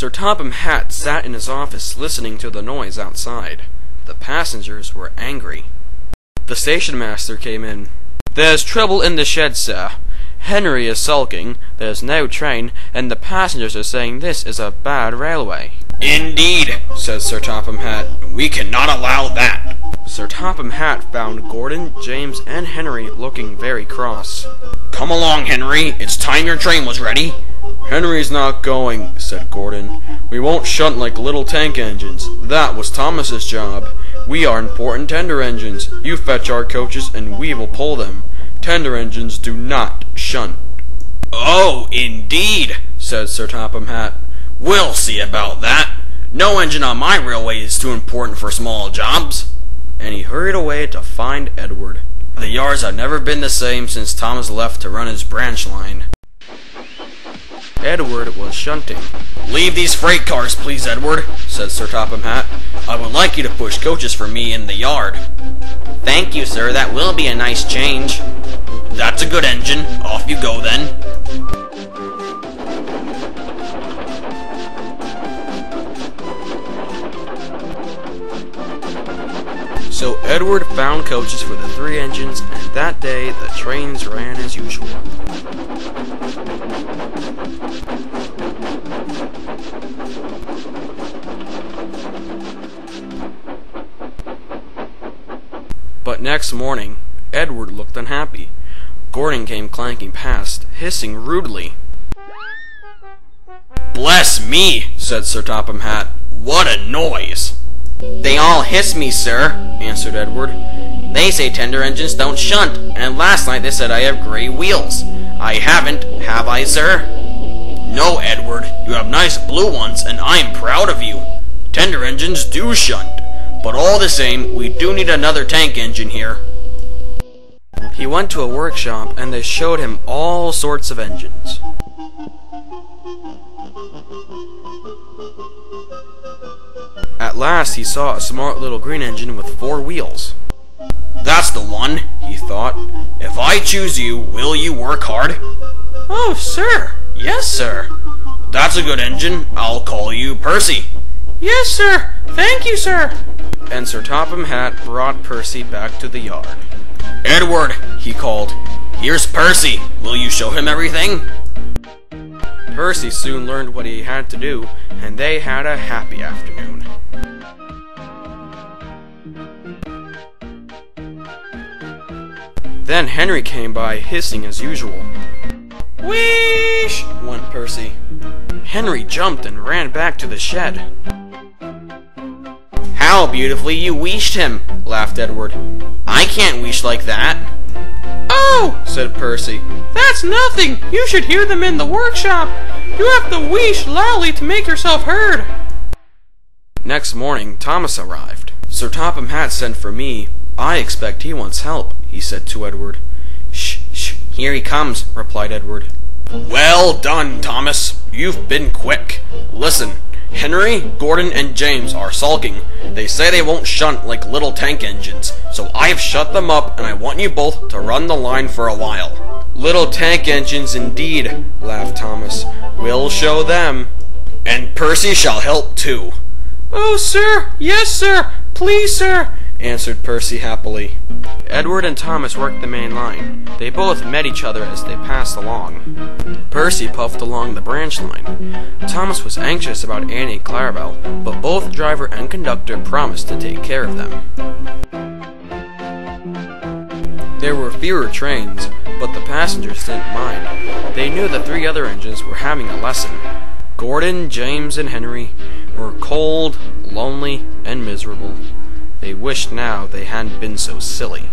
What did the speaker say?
Sir Topham Hatt sat in his office listening to the noise outside. The passengers were angry. The station master came in. "There's trouble in the shed, sir. Henry is sulking, there's no train, and the passengers are saying this is a bad railway." "Indeed," said Sir Topham Hatt. "We cannot allow that." Sir Topham Hatt found Gordon, James, and Henry looking very cross. "Come along, Henry. It's time your train was ready." "Henry's not going," said Gordon. "We won't shunt like little tank engines. That was Thomas's job. We are important tender engines. You fetch our coaches and we will pull them. Tender engines do not shunt." "Oh, indeed," said Sir Topham Hatt. "We'll see about that. No engine on my railway is too important for small jobs." And he hurried away to find Edward. The yards have never been the same since Thomas left to run his branch line. Edward was shunting. "Leave these freight cars, please, Edward," said Sir Topham Hatt. "I would like you to push coaches for me in the yard." "Thank you, sir. That will be a nice change." "That's a good engine. Off you go, then." So Edward found coaches for the 3 engines, and that day the trains ran as usual. But next morning, Edward looked unhappy. Gordon came clanking past, hissing rudely. "Bless me," said Sir Topham Hatt. "What a noise!" "They all hiss me, sir," answered Edward. "They say tender engines don't shunt, and last night they said I have gray wheels. I haven't, have I, sir?" "No, Edward. You have nice blue ones, and I am proud of you. Tender engines do shunt. But all the same, we do need another tank engine here." He went to a workshop, and they showed him all sorts of engines. At last he saw a smart little green engine with 4 wheels. "That's the one," he thought. "If I choose you, will you work hard?" "Oh, sir! Yes, sir!" "That's a good engine. I'll call you Percy." "Yes, sir! Thank you, sir!" And Sir Topham Hatt brought Percy back to the yard. "Edward," he called, "here's Percy. Will you show him everything?" Percy soon learned what he had to do, and they had a happy afternoon. Then Henry came by, hissing as usual. "Wheesh!" went Percy. Henry jumped and ran back to the shed. "How beautifully you wheeshed him," laughed Edward. "I can't wheesh like that." "Oh," said Percy, "that's nothing. You should hear them in the workshop. You have to wheesh loudly to make yourself heard." Next morning, Thomas arrived. "Sir Topham Hatt sent for me. I expect he wants help," he said to Edward. "Shh, shh, here he comes," replied Edward. "Well done, Thomas. You've been quick. Listen, Henry, Gordon, and James are sulking. They say they won't shunt like little tank engines, so I've shut them up, and I want you both to run the line for a while." "Little tank engines indeed," laughed Thomas. "We'll show them." "And Percy shall help too." "Oh, sir! Yes, sir! Please, sir!" answered Percy happily. Edward and Thomas worked the main line. They both met each other as they passed along. Percy puffed along the branch line. Thomas was anxious about Annie and Clarabelle, but both driver and conductor promised to take care of them. There were fewer trains, but the passengers didn't mind. They knew the 3 other engines were having a lesson. Gordon, James, and Henry were cold, lonely, and miserable. They wished now they hadn't been so silly.